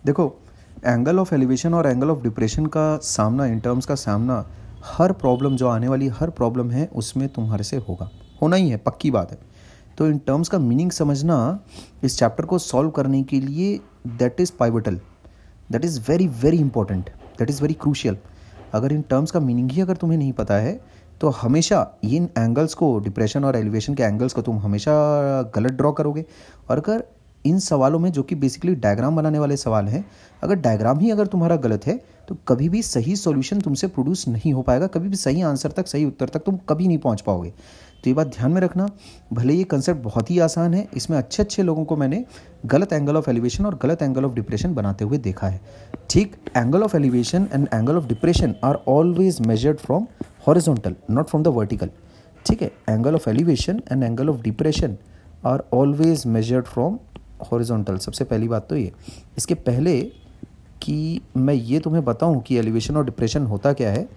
देखो, angle of elevation और angle of depression का सामना, इन टर्म्स का सामना, हर प्रॉब्लम जो आने वाली हर प्रॉब्लम है उसमें तुम्हारे से होगा, होना ही है, पक्की बात है। तो इन टर्म्स का मीनिंग समझना इस चैप्टर को सॉल्व करने के लिए that is pivotal, that is very very important, that is very crucial. अगर इन टर्म्स का मीनिंग ही अगर तुम्हें नहीं पता है तो हमेशा इन एंगल्स को, डिप्रेशन और एलिवेशन के एंगल्स को तुम हमेशा गलत ड्रॉ करोगे। और अगर इन सवालों में, जो कि बेसिकली डायग्राम बनाने वाले सवाल हैं, अगर डायग्राम ही अगर तुम्हारा गलत है तो कभी भी सही सॉल्यूशन तुमसे प्रोड्यूस नहीं हो पाएगा, कभी भी सही आंसर तक, सही उत्तर तक तुम कभी नहीं पहुंच पाओगे। तो ये बात ध्यान में रखना। भले ये कंसेप्ट बहुत ही आसान है, इसमें अच्छे अच्छे लोगों को मैंने गलत एंगल ऑफ एलिवेशन और गलत एंगल ऑफ डिप्रेशन बनाते हुए देखा है। ठीक, angle of elevation and angle of depression are always measured from horizontal, not from the vertical. ठीक है, angle of elevation and angle of depression are always measured from horizontal. सबसे पहली बात तो ये, इसके पहले कि मैं ये तुम्हें बताऊं कि एलिवेशन और डिप्रेशन होता क्या है,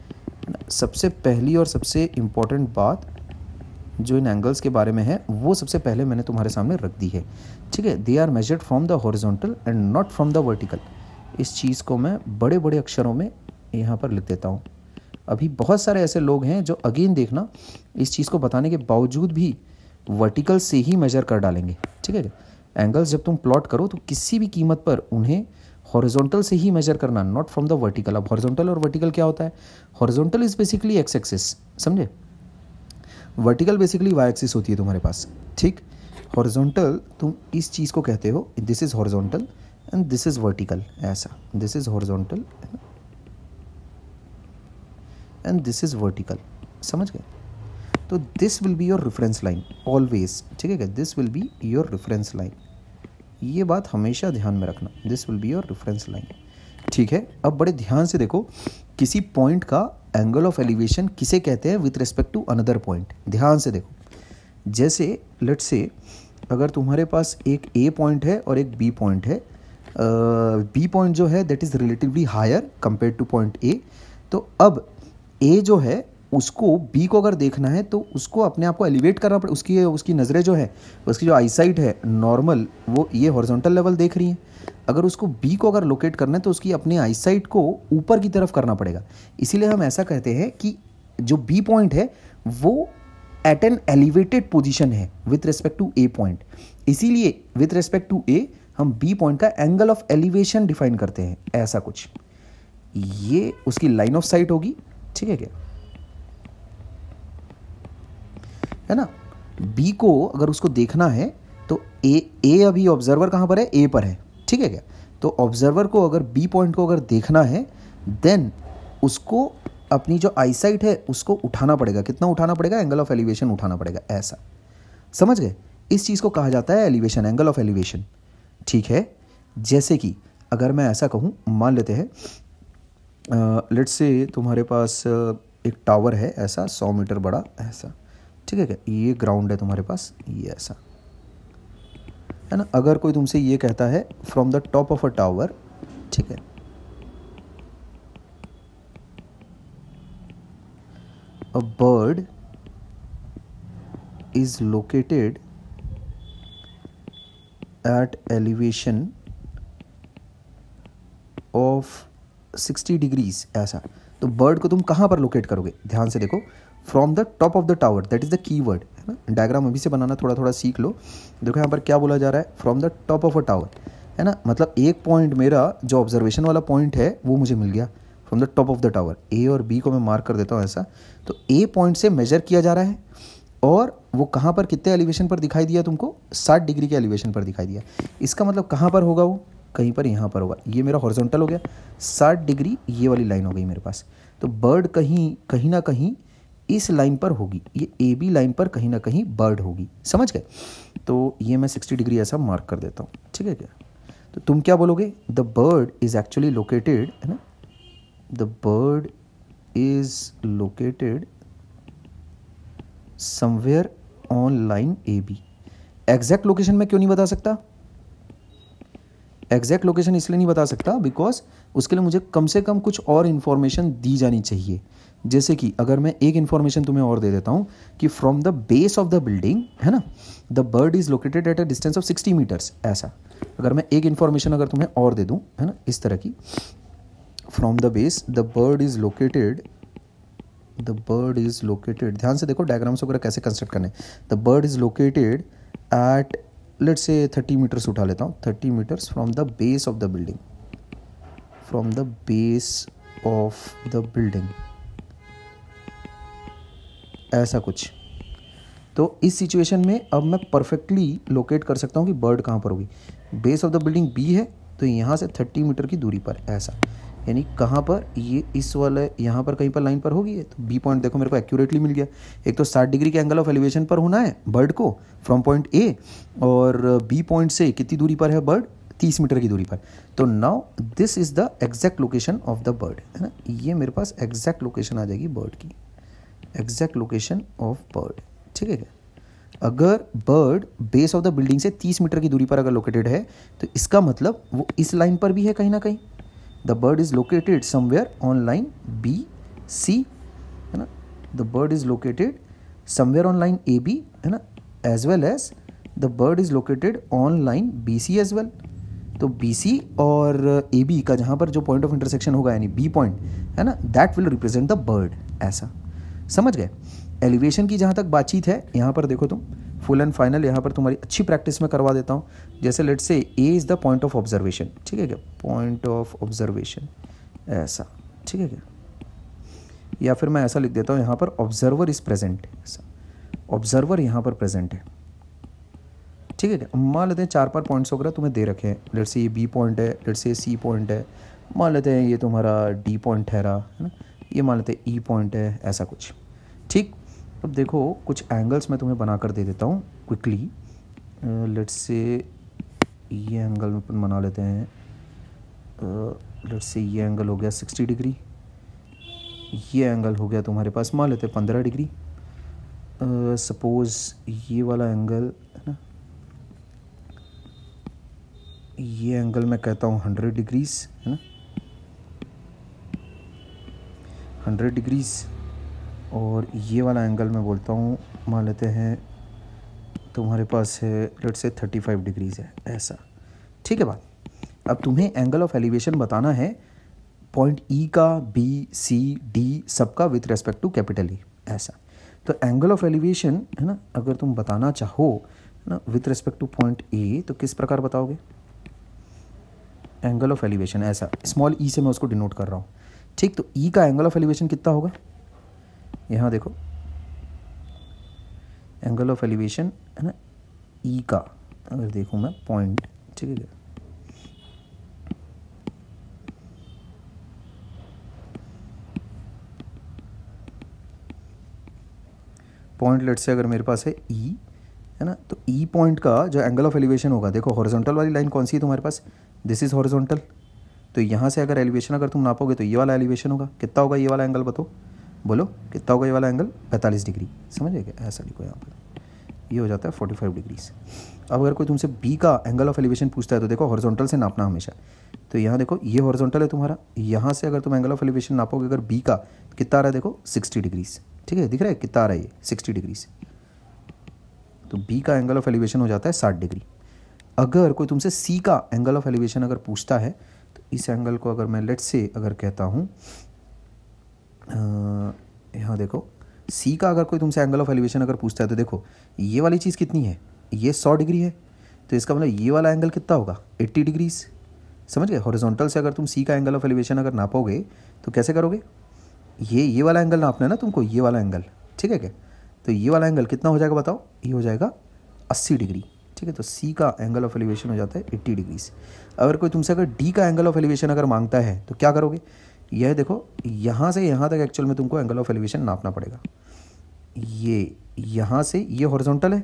सबसे पहली और सबसे इम्पॉर्टेंट बात जो इन एंगल्स के बारे में है वो सबसे पहले मैंने तुम्हारे सामने रख दी है। ठीक है, they are measured from the horizontal and not from the vertical. इस चीज़ को मैं बड़े बड़े अक्षरों में यहाँ पर लिख देता हूँ। अभी बहुत सारे ऐसे लोग हैं जो, अगेन देखना, इस चीज़ को बताने के बावजूद भी वर्टिकल से ही मेजर कर डालेंगे। ठीक है, एंगल्स जब तुम प्लॉट करो तो किसी भी कीमत पर उन्हें हॉरिजॉन्टल से ही मेजर करना, नॉट फ्रॉम द वर्टिकल। अब हॉरिजॉन्टल और वर्टिकल क्या होता है? Horizontal is basically x axis, समझे? वर्टिकल बेसिकली वाई एक्सिस होती है तुम्हारे पास। ठीक, हॉरिजॉन्टल तुम इस चीज़ को कहते हो, this is horizontal and this is vertical, ऐसा, this is horizontal and this is vertical, समझ गए? तो this will be your reference line always. ठीक है, this will be your reference line, ये बात हमेशा ध्यान में रखना, this will be your reference line. ठीक है, अब बड़े ध्यान से देखो, किसी पॉइंट का एंगल ऑफ एलिवेशन किसे कहते हैं with respect to another point. ध्यान से देखो, जैसे लेट्स से अगर तुम्हारे पास एक ए पॉइंट है और एक बी पॉइंट है, बी पॉइंट जो है that is relatively higher compare to point A. तो अब ए जो है उसको, बी को अगर देखना है तो उसको अपने आप को एलिवेट करना पड़े, उसकी उसकी नज़रें जो है, उसकी जो आईसाइट है नॉर्मल, वो ये हॉरिजॉन्टल लेवल देख रही है। अगर उसको बी को अगर लोकेट करना है तो उसकी अपनी आईसाइट को ऊपर की तरफ करना पड़ेगा। इसीलिए हम ऐसा कहते हैं कि जो बी पॉइंट है वो एट एन एलिवेटेड पोजीशन है with respect to A point. इसीलिए विथ रिस्पेक्ट टू ए हम बी पॉइंट का एंगल ऑफ एलिवेशन डिफाइन करते हैं, ऐसा कुछ। ये उसकी लाइन ऑफ साइट होगी। ठीक है क्या, है ना? बी को अगर उसको देखना है तो ए अभी ऑब्जर्वर कहाँ पर है? ए पर है। ठीक है क्या? तो ऑब्जर्वर को अगर बी पॉइंट को अगर देखना है देन उसको अपनी जो आईसाइट है उसको उठाना पड़ेगा। कितना उठाना पड़ेगा? एंगल ऑफ एलिवेशन उठाना पड़ेगा, ऐसा, समझ गए? इस चीज़ को कहा जाता है एलिवेशन, एंगल ऑफ एलिवेशन। ठीक है, जैसे कि अगर मैं ऐसा कहूँ, मान लेते हैं लेट्स से तुम्हारे पास एक टावर है ऐसा 100 मीटर बड़ा, ऐसा। ठीक है क्या, ये ग्राउंड है तुम्हारे पास, ये ऐसा है ना। अगर कोई तुमसे ये कहता है from the top of a tower, ठीक है, a bird is located eight elevation of 60 degrees, ऐसा। तो बर्ड को तुम कहाँ पर लोकेट करोगे? ध्यान से देखो, from the top of the tower, that is the key word, है ना। डायग्राम अभी से बनाना थोड़ा थोड़ा सीख लो। देखो यहाँ पर क्या बोला जा रहा है, from the top of a tower, है ना। मतलब एक पॉइंट, मेरा जो ऑब्जर्वेशन वाला पॉइंट है वो मुझे मिल गया from the top of the tower. A और बी को मैं मार्क कर देता हूँ ऐसा। तो ए पॉइंट से मेजर किया जा रहा है और वो कहाँ पर, कितने एलिवेशन पर दिखाई दिया तुमको? 60 डिग्री के एलिवेशन पर दिखाई दिया। इसका मतलब कहाँ पर होगा वो? कहीं पर यहाँ पर होगा। ये मेरा हॉरिजॉन्टल हो गया, 60 डिग्री ये वाली लाइन हो गई मेरे पास। तो बर्ड कहीं ना कहीं इस लाइन पर होगी, ये ए बी लाइन पर कहीं ना कहीं बर्ड होगी, समझ गए? तो ये मैं 60 डिग्री ऐसा मार्क कर देता हूँ। ठीक है क्या? तो तुम क्या बोलोगे? The bird is actually located, है ना, the bird is located somewhere on line A B. Exact location में क्यों नहीं बता सकता? एग्जैक्ट लोकेशन इसलिए नहीं बता सकता बिकॉज उसके लिए मुझे कम से कम कुछ और इन्फॉर्मेशन दी जानी चाहिए। जैसे कि अगर मैं एक इन्फॉर्मेशन तुम्हें और दे देता हूँ कि from the base of the building, है ना, the bird is located at a distance of 60 metres, ऐसा अगर मैं एक इन्फॉर्मेशन अगर तुम्हें और दे दूँ, है ना, इस तरह की, from the base the bird is located, ध्यान से देखो डायग्राम्स वगैरह कैसे कंस्ट्रक्ट करने। The bird is located at, let's say 30 metres उठा लेता हूँ, 30 metres from the base of the building, from the base of the building, ऐसा कुछ। तो इस सिचुएशन में अब मैं परफेक्टली लोकेट कर सकता हूँ कि बर्ड कहाँ पर होगी। Base of the building B है तो यहाँ से 30 मीटर की दूरी पर, ऐसा, यानी कहाँ पर, ये इस वाले यहाँ पर कहीं पर लाइन पर होगी। तो बी पॉइंट देखो मेरे को एक्यूरेटली मिल गया। एक तो 60 डिग्री के एंगल ऑफ एलिवेशन पर होना है बर्ड को फ्रॉम पॉइंट ए, और बी पॉइंट से कितनी दूरी पर है बर्ड, 30 मीटर की दूरी पर। तो now this is the exact location of the bird, है ना, ये मेरे पास एग्जैक्ट लोकेशन आ जाएगी बर्ड की, एग्जैक्ट लोकेशन ऑफ बर्ड, ठीक है क्या। अगर bird base of the building से 30 मीटर की दूरी पर अगर लोकेटेड है तो इसका मतलब वो इस लाइन पर भी है कहीं ना कहीं। The bird is located somewhere on line B C, है ना, the bird is located somewhere on line A B, है ना, as well as the bird is located on line B C as well. तो B C और A B का जहाँ पर जो पॉइंट ऑफ इंटरसेक्शन होगा यानी बी पॉइंट, है ना, that will represent the bird, ऐसा समझ गए। एलिवेशन की जहाँ तक बातचीत है, यहाँ पर देखो तुम फुल एंड फाइनल यहाँ पर तुम्हारी अच्छी प्रैक्टिस में करवा देता हूँ। जैसे let's say A is the point of observation, ठीक है क्या, पॉइंट ऑफ ऑब्जर्वेशन, ऐसा, ठीक है क्या। या फिर मैं ऐसा लिख देता हूँ यहाँ पर ऑब्जर्वर इज प्रेजेंट, ऐसा, ऑब्जर्वर यहाँ पर प्रेजेंट है, ठीक है क्या। मान लेते हैं 4-5 पॉइंट्स वगैरह तुम्हें दे रखे हैं, लेट्स से ये बी पॉइंट है, लेट्स से सी पॉइंट है, मान लेते हैं ये तुम्हारा डी पॉइंट ठहरा, है ना, ये मान लेते हैं ई पॉइंट है, ऐसा कुछ, ठीक। अब देखो कुछ एंगल्स मैं तुम्हें बनाकर दे देता हूँ क्विकली। लेट्स से ये एंगल में अपन बना लेते हैं, लेट्स से ये एंगल हो गया 60 डिग्री, ये एंगल हो गया तुम्हारे पास मान लेते हैं 15 डिग्री। सपोज़ ये वाला एंगल, है ना, ये एंगल मैं कहता हूँ 100 डिग्रीज, है ना, 100 डिग्रीज, और ये वाला एंगल मैं बोलता हूँ मान लेते हैं तुम्हारे पास है लेट्स से 35 डिग्रीज है, ऐसा, ठीक है बात। अब तुम्हें एंगल ऑफ एलिवेशन बताना है पॉइंट ई का, बी सी डी सबका with respect to capital E, ऐसा। तो एंगल ऑफ एलिवेशन, है ना, अगर तुम बताना चाहो ना with respect to point A तो किस प्रकार बताओगे एंगल ऑफ एलिवेशन, ऐसा, स्मॉल ई से मैं उसको डिनोट कर रहा हूँ, ठीक। तो ई का एंगल ऑफ एलिवेशन कितना होगा, यहाँ देखो एंगल ऑफ एलिवेशन, है ना, ई का अगर देखूँ मैं पॉइंट, ठीक है, पॉइंट लेट से अगर मेरे पास है ई, है ना, तो ई पॉइंट का जो एंगल ऑफ एलिवेशन होगा, देखो हॉरिजॉन्टल वाली लाइन कौन सी है तुम्हारे पास, दिस इज हॉरिजॉन्टल। तो यहाँ से अगर एलिवेशन अगर तुम नापोगे तो ये वाला एलिवेशन होगा, कितना होगा ये वाला एंगल, बताओ बोलो कितना होगा ये वाला एंगल, 45 डिग्री, समझिए क्या, ऐसा लिखो यहाँ पर, ये हो जाता है 45 डिग्रीज। अब अगर कोई तुमसे बी का एंगल ऑफ एलिवेशन पूछता है तो देखो हॉरिजॉन्टल से नापना हमेशा। तो यहाँ देखो ये हॉरिजॉन्टल है तुम्हारा, यहाँ से अगर तुम एंगल ऑफ एलिवेशन नापोगे अगर बी का कितना आ रहा है, देखो 60 डिग्रीज, ठीक है, दिख रहा है कितना आ रहा है ये 60 डिग्रीज। तो बी का एंगल ऑफ एलिवेशन हो जाता है 60 डिग्री। अगर कोई तुमसे सी का एंगल ऑफ एलिवेशन अगर पूछता है तो इस एंगल को अगर मैं लेट से अगर कहता हूँ, यहाँ देखो सी का अगर कोई तुमसे एंगल ऑफ एलिवेशन अगर पूछता है तो देखो ये वाली चीज़ कितनी है, ये 100 डिग्री है, तो इसका मतलब ये वाला एंगल कितना होगा 80 डिग्रीज, समझ गए। हॉरिजॉन्टल से अगर तुम सी का एंगल ऑफ एलिवेशन अगर नापोगे तो कैसे करोगे, ये वाला एंगल नापना है ना तुमको, ये वाला एंगल, ठीक है क्या। तो ये वाला एंगल कितना हो जाएगा बताओ, ये हो जाएगा 80 डिग्री, ठीक है। तो सी का एंगल ऑफ एलिवेशन हो जाता है 80 डिग्रीज। अगर कोई तुमसे अगर डी का एंगल ऑफ एलिवेशन अगर मांगता है तो क्या करोगे, यह देखो यहाँ से यहाँ तक एक्चुअल में तुमको एंगल ऑफ एलिवेशन नापना पड़ेगा। ये यहाँ से ये हॉरिजॉन्टल है,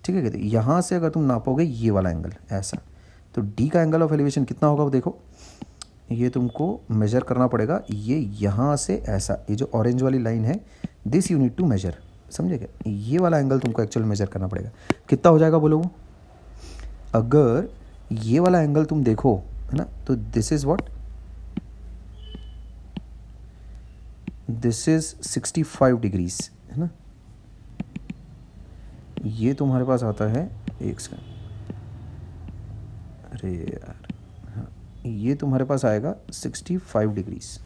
ठीक है, तो यहाँ से अगर तुम नापोगे ये वाला एंगल ऐसा, तो डी का एंगल ऑफ एलिवेशन कितना होगा वो देखो, ये तुमको मेजर करना पड़ेगा, ये यहाँ से ऐसा, ये जो ऑरेंज वाली लाइन है this you need to measure, समझे क्या, ये वाला एंगल तुमको एक्चुअल मेजर करना पड़ेगा। कितना हो जाएगा बोलो वो, अगर ये वाला एंगल तुम देखो, है ना, तो this is what, this is 65 degrees, है ना। ये तुम्हारे पास आता है, एक सेकंड, अरे यार, हाँ, ये तुम्हारे पास आएगा 65 डिग्रीज।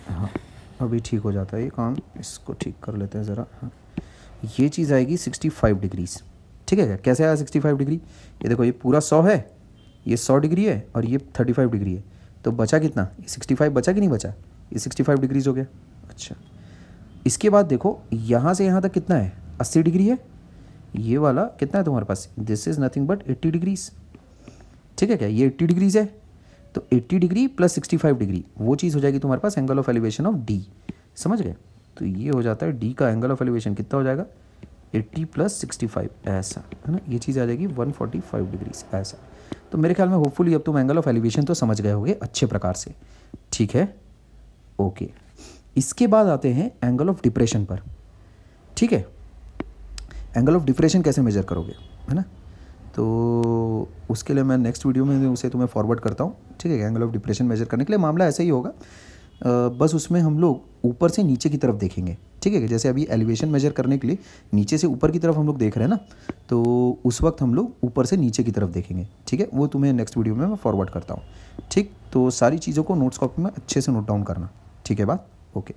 हाँ, अभी ठीक हो जाता है ये काम, इसको ठीक कर लेते हैं ज़रा। हाँ, ये चीज़ आएगी 65 डिग्रीज, ठीक है क्या? कैसे आया 65 डिग्री? ये देखो, ये पूरा 100 है, ये 100 डिग्री है, और ये 35 डिग्री है, तो बचा कितना? ये 65 बचा कि नहीं बचा? ये 65 डिग्रीज हो गया। अच्छा, इसके बाद देखो, यहाँ से यहाँ तक कितना है? 80 डिग्री है। ये वाला कितना है तुम्हारे पास? This is nothing but 80 degrees, ठीक है क्या? ये 80 डिग्रीज है, तो 80 डिग्री प्लस 65 डिग्री, वो चीज़ हो जाएगी तुम्हारे पास angle of elevation of D. समझ गए? तो ये हो जाता है डी का एंगल ऑफ एलिवेशन कितना हो जाएगा? 80 प्लस 65, ऐसा, है ना। ये चीज़ आ जाएगी 145 डिग्रीज, ऐसा। तो मेरे ख्याल में होपफुली अब तुम एंगल ऑफ एलिवेशन तो समझ गए होगे अच्छे प्रकार से, ठीक है, ओके। इसके बाद आते हैं एंगल ऑफ डिप्रेशन पर, ठीक है। एंगल ऑफ डिप्रेशन कैसे मेजर करोगे, है ना, तो उसके लिए मैं नेक्स्ट वीडियो में उसे तुम्हें फॉरवर्ड करता हूँ, ठीक है। एंगल ऑफ डिप्रेशन मेजर करने के लिए मामला ऐसा ही होगा, बस उसमें हम लोग ऊपर से नीचे की तरफ देखेंगे, ठीक है। जैसे अभी एलिवेशन मेजर करने के लिए नीचे से ऊपर की तरफ हम लोग देख रहे हैं ना, तो उस वक्त हम लोग ऊपर से नीचे की तरफ देखेंगे, ठीक है। वो तुम्हें नेक्स्ट वीडियो में मैं फॉरवर्ड करता हूँ, ठीक। तो सारी चीज़ों को नोट्स कॉपी में अच्छे से नोट डाउन करना, ठीक है बात, ओके।